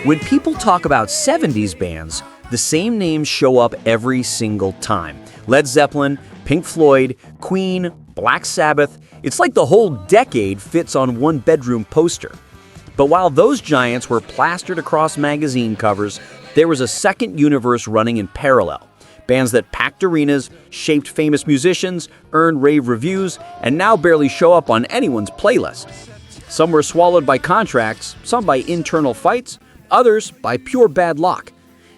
When people talk about 70s bands, the same names show up every single time. Led Zeppelin, Pink Floyd, Queen, Black Sabbath. It's like the whole decade fits on one bedroom poster. But while those giants were plastered across magazine covers, there was a second universe running in parallel. Bands that packed arenas, shaped famous musicians, earned rave reviews, and now barely show up on anyone's playlist. Some were swallowed by contracts, some by internal fights, others by pure bad luck.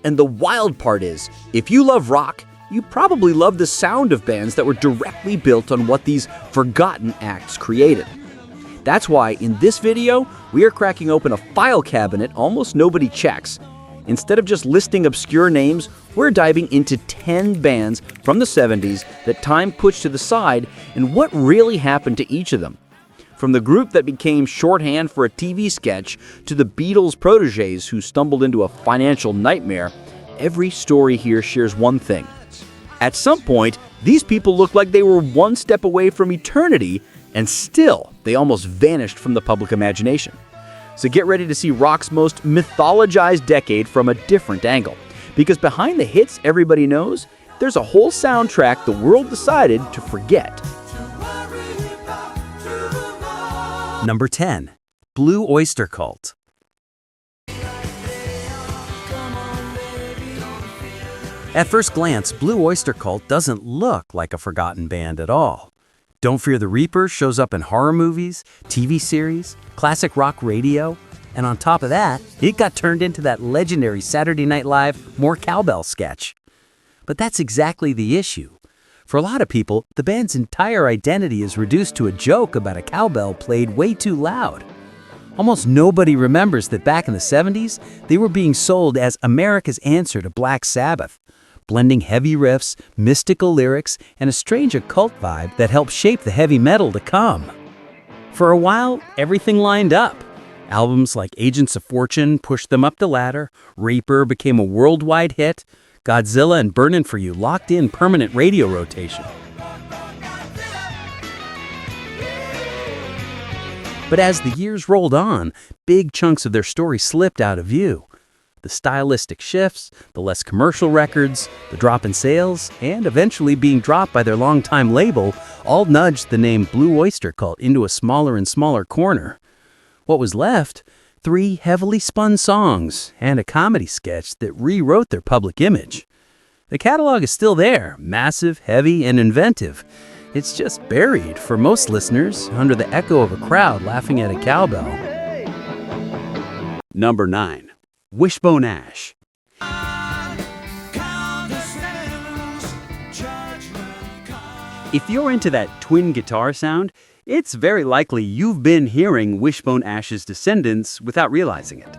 And the wild part is, if you love rock, you probably love the sound of bands that were directly built on what these forgotten acts created. That's why in this video, we are cracking open a file cabinet almost nobody checks. Instead of just listing obscure names, we're diving into 10 bands from the 70s that time pushed to the side and what really happened to each of them. From the group that became shorthand for a TV sketch to the Beatles' protégés who stumbled into a financial nightmare, every story here shares one thing. At some point, these people looked like they were one step away from eternity, and still, they almost vanished from the public imagination. So get ready to see rock's most mythologized decade from a different angle. Because behind the hits everybody knows, there's a whole soundtrack the world decided to forget. Number 10. Blue Oyster Cult. At first glance, Blue Oyster Cult doesn't look like a forgotten band at all. Don't Fear the Reaper shows up in horror movies, TV series, classic rock radio, and on top of that, it got turned into that legendary Saturday Night Live More Cowbell sketch. But that's exactly the issue. For a lot of people, the band's entire identity is reduced to a joke about a cowbell played way too loud. Almost nobody remembers that back in the 70s, they were being sold as America's answer to Black Sabbath, blending heavy riffs, mystical lyrics, and a strange occult vibe that helped shape the heavy metal to come. For a while, everything lined up. Albums like Agents of Fortune pushed them up the ladder, Reaper became a worldwide hit, Godzilla and Burnin' For You locked in permanent radio rotation. But as the years rolled on, big chunks of their story slipped out of view. The stylistic shifts, the less commercial records, the drop in sales, and eventually being dropped by their longtime label all nudged the name Blue Oyster Cult into a smaller and smaller corner. What was left? 3 heavily spun songs and a comedy sketch that rewrote their public image. The catalog is still there, massive, heavy, and inventive. It's just buried, for most listeners, under the echo of a crowd laughing at a cowbell. Number 9. Wishbone Ash. If you're into that twin guitar sound, it's very likely you've been hearing Wishbone Ash's descendants without realizing it.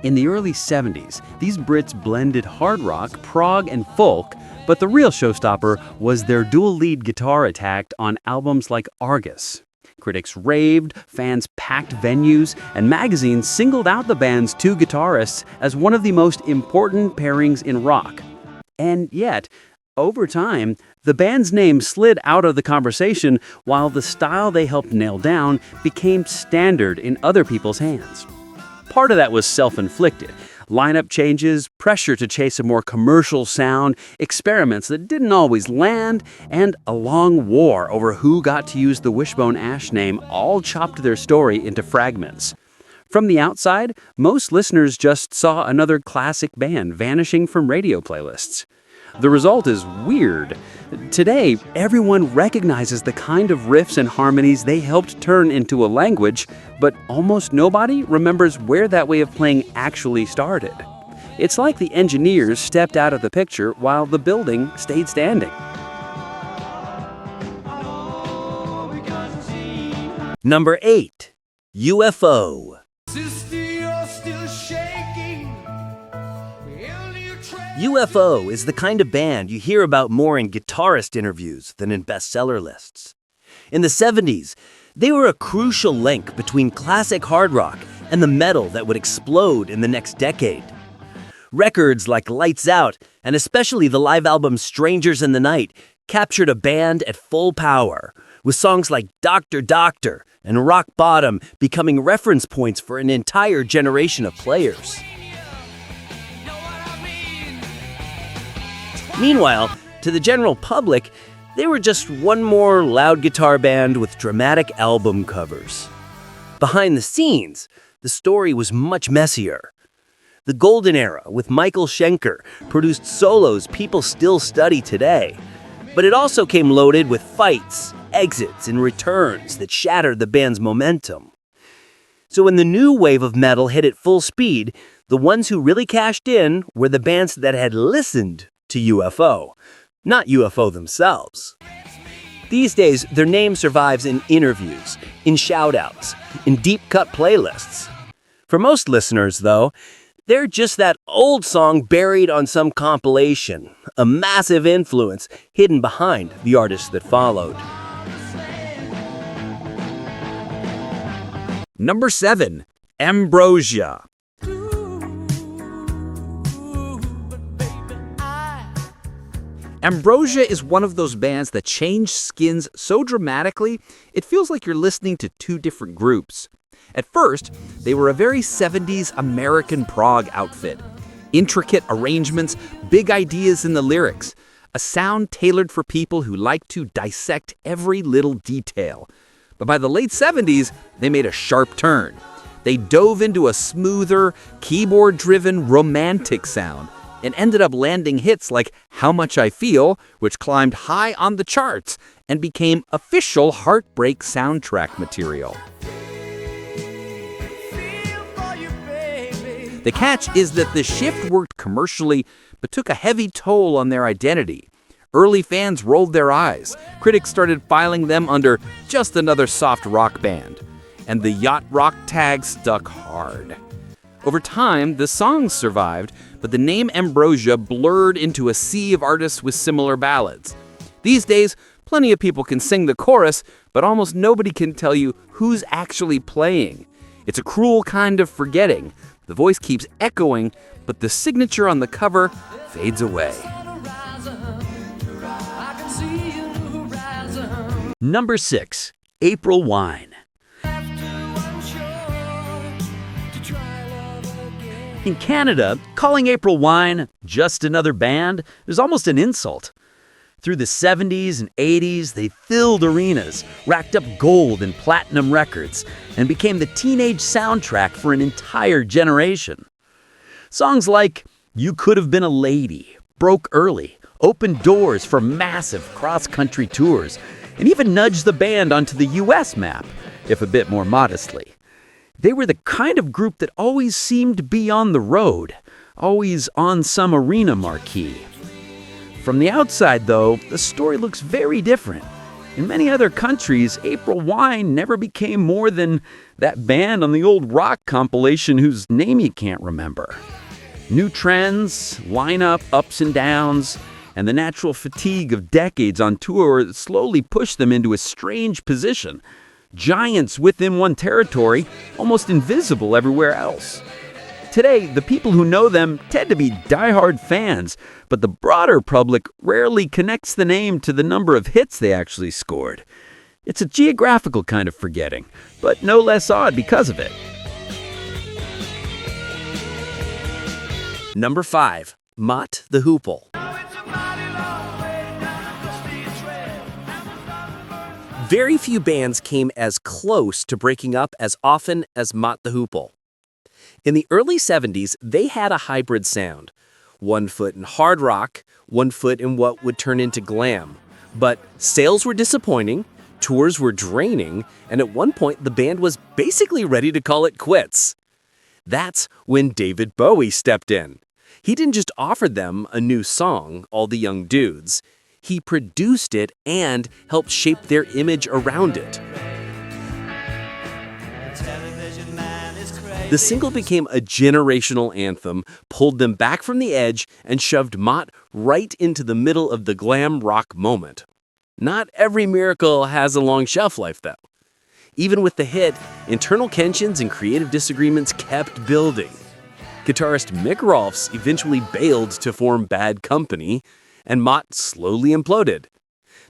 In the early 70s, these Brits blended hard rock, prog, and folk, but the real showstopper was their dual lead guitar attack on albums like Argus. Critics raved, fans packed venues, and magazines singled out the band's 2 guitarists as one of the most important pairings in rock. And yet, over time, the band's name slid out of the conversation while the style they helped nail down became standard in other people's hands. Part of that was self-inflicted. Lineup changes, pressure to chase a more commercial sound, experiments that didn't always land, and a long war over who got to use the Wishbone Ash name all chopped their story into fragments. From the outside, most listeners just saw another classic band vanishing from radio playlists. The result is weird. Today, everyone recognizes the kind of riffs and harmonies they helped turn into a language, but almost nobody remembers where that way of playing actually started. It's like the engineers stepped out of the picture while the building stayed standing. Number 8. UFO. UFO is the kind of band you hear about more in guitarist interviews than in bestseller lists. In the 70s, they were a crucial link between classic hard rock and the metal that would explode in the next decade. Records like Lights Out, and especially the live album Strangers in the Night, captured a band at full power, with songs like Doctor and Rock Bottom becoming reference points for an entire generation of players. Meanwhile, to the general public, they were just one more loud guitar band with dramatic album covers. Behind the scenes, the story was much messier. The golden era with Michael Schenker produced solos people still study today. But it also came loaded with fights, exits, and returns that shattered the band's momentum. So when the new wave of metal hit at full speed, the ones who really cashed in were the bands that had listened to UFO, not UFO themselves. These days, their name survives in interviews, in shoutouts, in deep-cut playlists. For most listeners, though, they're just that old song buried on some compilation, a massive influence hidden behind the artists that followed. Number 7. Ambrosia. Ambrosia is one of those bands that change skins so dramatically, it feels like you're listening to two different groups. At first, they were a very 70s American prog outfit. Intricate arrangements, big ideas in the lyrics, a sound tailored for people who like to dissect every little detail. But by the late 70s, they made a sharp turn. They dove into a smoother, keyboard-driven, romantic sound and ended up landing hits like How Much I Feel, which climbed high on the charts and became official heartbreak soundtrack material. The catch is that the shift worked commercially, but took a heavy toll on their identity. Early fans rolled their eyes. Critics started filing them under just another soft rock band. And the yacht rock tag stuck hard. Over time, the songs survived, but the name Ambrosia blurred into a sea of artists with similar ballads. These days, plenty of people can sing the chorus, but almost nobody can tell you who's actually playing. It's a cruel kind of forgetting. The voice keeps echoing, but the signature on the cover fades away. Number 6. April Wine. In Canada, calling April Wine just another band is almost an insult. Through the 70s and 80s, they filled arenas, racked up gold and platinum records, and became the teenage soundtrack for an entire generation. Songs like You Could Have Been a Lady, Broke Early, opened doors for massive cross-country tours, and even nudged the band onto the US map, if a bit more modestly. They were the kind of group that always seemed to be on the road, always on some arena marquee. From the outside, though, the story looks very different. In many other countries, April Wine never became more than that band on the old rock compilation whose name you can't remember. New trends, lineup ups and downs, and the natural fatigue of decades on tour slowly pushed them into a strange position. Giants within one territory, almost invisible everywhere else. Today, the people who know them tend to be diehard fans, but the broader public rarely connects the name to the number of hits they actually scored. It's a geographical kind of forgetting, but no less odd because of it. Number 5. Mott the Hoople. Very few bands came as close to breaking up as often as Mott the Hoople. In the early 70s, they had a hybrid sound. 1 foot in hard rock, 1 foot in what would turn into glam. But sales were disappointing, tours were draining, and at one point the band was basically ready to call it quits. That's when David Bowie stepped in. He didn't just offer them a new song, All the Young Dudes. He produced it and helped shape their image around it. The single became a generational anthem, pulled them back from the edge, and shoved Mott right into the middle of the glam rock moment. Not every miracle has a long shelf life, though. Even with the hit, internal tensions and creative disagreements kept building. Guitarist Mick Rolfs eventually bailed to form Bad Company, and Mott slowly imploded.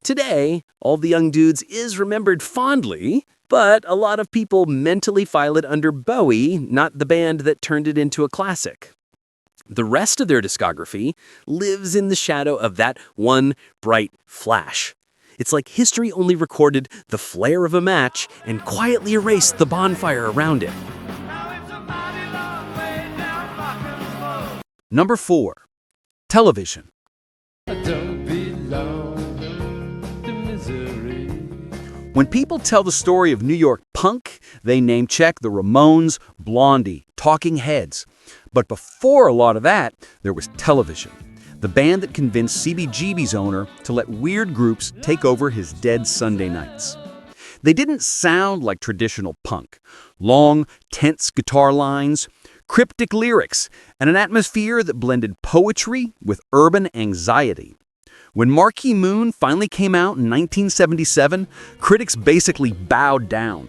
Today, All the Young Dudes is remembered fondly, but a lot of people mentally file it under Bowie, not the band that turned it into a classic. The rest of their discography lives in the shadow of that one bright flash. It's like history only recorded the flare of a match and quietly erased the bonfire around it. Number 4. Television. When people tell the story of New York punk, they name-check the Ramones, Blondie, Talking Heads. But before a lot of that, there was television, the band that convinced CBGB's owner to let weird groups take over his dead Sunday nights. They didn't sound like traditional punk. Long, tense guitar lines, cryptic lyrics, and an atmosphere that blended poetry with urban anxiety. When Marquee Moon finally came out in 1977, critics basically bowed down.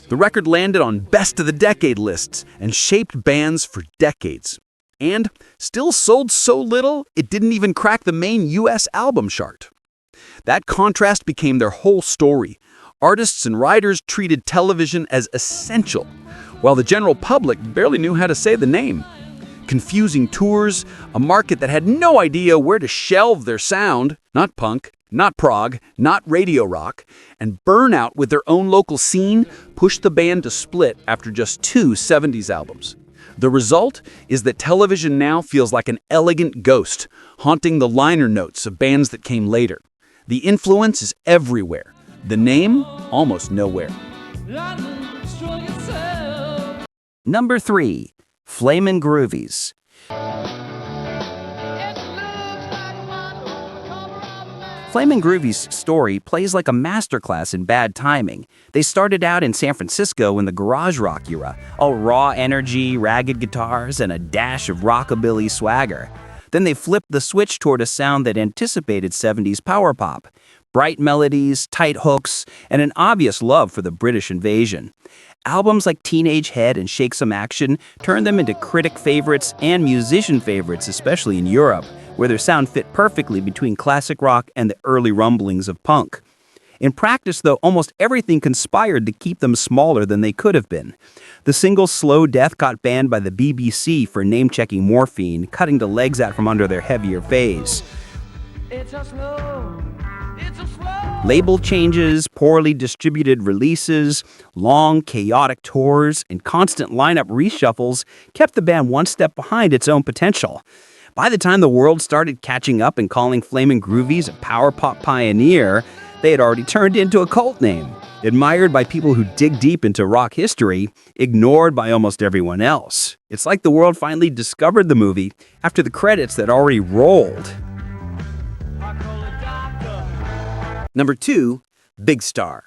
The record landed on Best of the Decade lists and shaped bands for decades. And still sold so little, it didn't even crack the main US album chart. That contrast became their whole story. Artists and writers treated television as essential, while the general public barely knew how to say the name. Confusing tours, a market that had no idea where to shelve their sound, not punk, not prog, not radio rock, and burnout with their own local scene pushed the band to split after just 2 70s albums. The result is that television now feels like an elegant ghost, haunting the liner notes of bands that came later. The influence is everywhere, the name almost nowhere. Number 3. Flamin Groovies. Flamin Groovies' story plays like a masterclass in bad timing. They started out in San Francisco in the garage rock era, all raw energy, ragged guitars, and a dash of rockabilly swagger. Then they flipped the switch toward a sound that anticipated 70s power pop. Bright melodies, tight hooks, and an obvious love for the British invasion. Albums like Teenage Head and Shake Some Action turned them into critic favorites and musician favorites, especially in Europe, where their sound fit perfectly between classic rock and the early rumblings of punk. In practice, though, almost everything conspired to keep them smaller than they could have been. The single Slow Death got banned by the BBC for name-checking morphine, cutting the legs out from under their heavier phase. Label changes, poorly distributed releases, long, chaotic tours, and constant lineup reshuffles kept the band one step behind its own potential. By the time the world started catching up and calling Flamin Groovies a power pop pioneer, they had already turned into a cult name, admired by people who dig deep into rock history, ignored by almost everyone else. It's like the world finally discovered the movie after the credits that already rolled. Number 2, Big Star.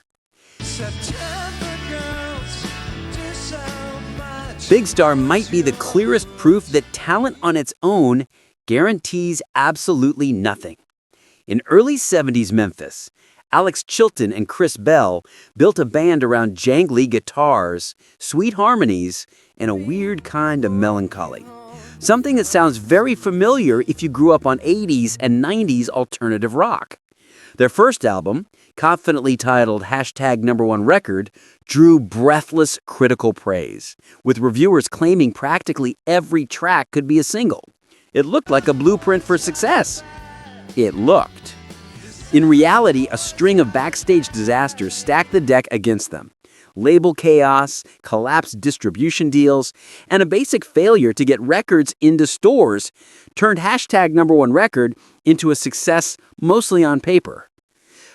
Big Star might be the clearest proof that talent on its own guarantees absolutely nothing. In early 70s Memphis, Alex Chilton and Chris Bell built a band around jangly guitars, sweet harmonies, and a weird kind of melancholy. Something that sounds very familiar if you grew up on 80s and 90s alternative rock. Their first album, confidently titled #1 Record, drew breathless critical praise, with reviewers claiming practically every track could be a single. It looked like a blueprint for success. It looked. In reality, a string of backstage disasters stacked the deck against them. Label chaos, collapsed distribution deals, and a basic failure to get records into stores turned #1 Record into a success mostly on paper.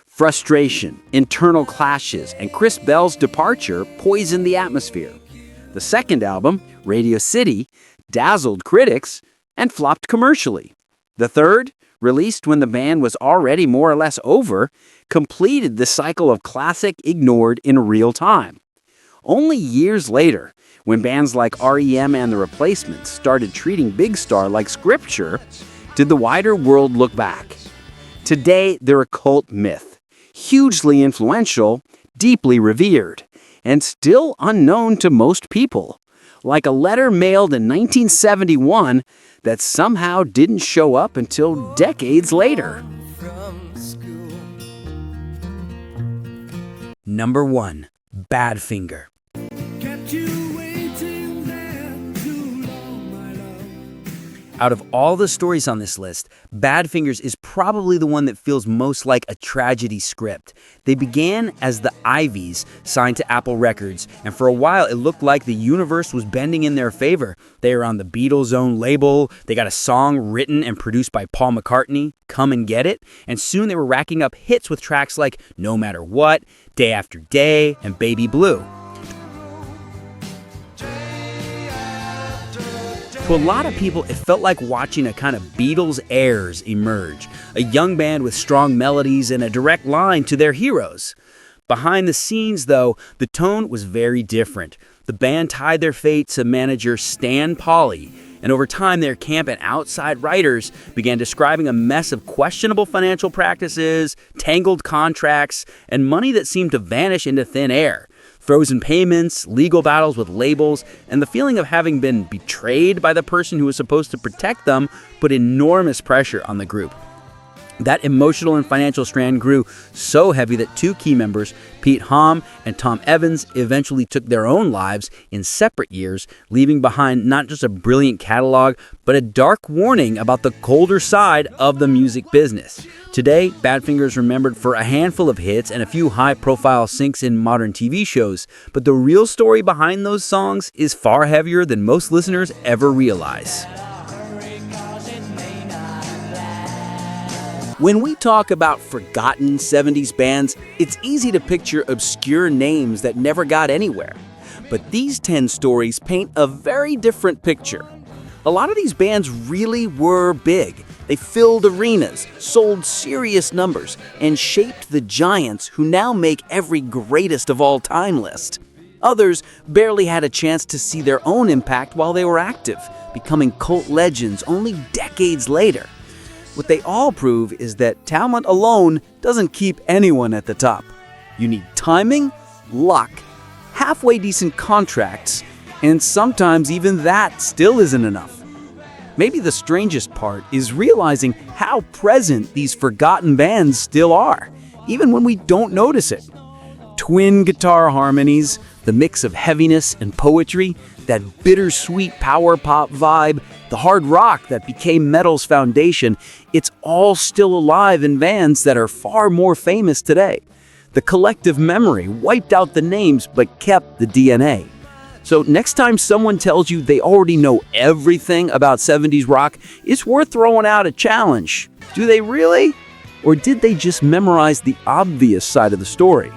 Frustration, internal clashes, and Chris Bell's departure poisoned the atmosphere. The second album, Radio City, dazzled critics and flopped commercially. The third, released when the band was already more or less over, completed the cycle of classic ignored in real time. Only years later, when bands like REM and The Replacements started treating Big Star like scripture, did the wider world look back. Today, they're a cult myth, hugely influential, deeply revered, and still unknown to most people, like a letter mailed in 1971 that somehow didn't show up until decades later. Number 1. Badfinger. Out of all the stories on this list, Badfingers is probably the one that feels most like a tragedy script. They began as the Ivies, signed to Apple Records, and for a while it looked like the universe was bending in their favor. They were on the Beatles' own label, they got a song written and produced by Paul McCartney, Come and Get It, and soon they were racking up hits with tracks like No Matter What, Day After Day, and Baby Blue. To a lot of people, it felt like watching a kind of Beatles heirs emerge, a young band with strong melodies and a direct line to their heroes. Behind the scenes, though, the tone was very different. The band tied their fate to manager Stan Pauly, and over time their camp and outside writers began describing a mess of questionable financial practices, tangled contracts, and money that seemed to vanish into thin air. Frozen payments, legal battles with labels, and the feeling of having been betrayed by the person who was supposed to protect them put enormous pressure on the group. That emotional and financial strand grew so heavy that two key members, Pete Ham and Tom Evans, eventually took their own lives in separate years, leaving behind not just a brilliant catalog, but a dark warning about the colder side of the music business. Today, Badfinger is remembered for a handful of hits and a few high-profile syncs in modern TV shows, but the real story behind those songs is far heavier than most listeners ever realize. When we talk about forgotten 70s bands, it's easy to picture obscure names that never got anywhere. But these 10 stories paint a very different picture. A lot of these bands really were big. They filled arenas, sold serious numbers, and shaped the giants who now make every greatest of all time list. Others barely had a chance to see their own impact while they were active, becoming cult legends only decades later. What they all prove is that talent alone doesn't keep anyone at the top. You need timing, luck, halfway decent contracts, and sometimes even that still isn't enough. Maybe the strangest part is realizing how present these forgotten bands still are, even when we don't notice it. Twin guitar harmonies, the mix of heaviness and poetry, that bittersweet power pop vibe, the hard rock that became metal's foundation, it's all still alive in bands that are far more famous today. The collective memory wiped out the names but kept the DNA. So next time someone tells you they already know everything about 70s rock, it's worth throwing out a challenge. Do they really? Or did they just memorize the obvious side of the story?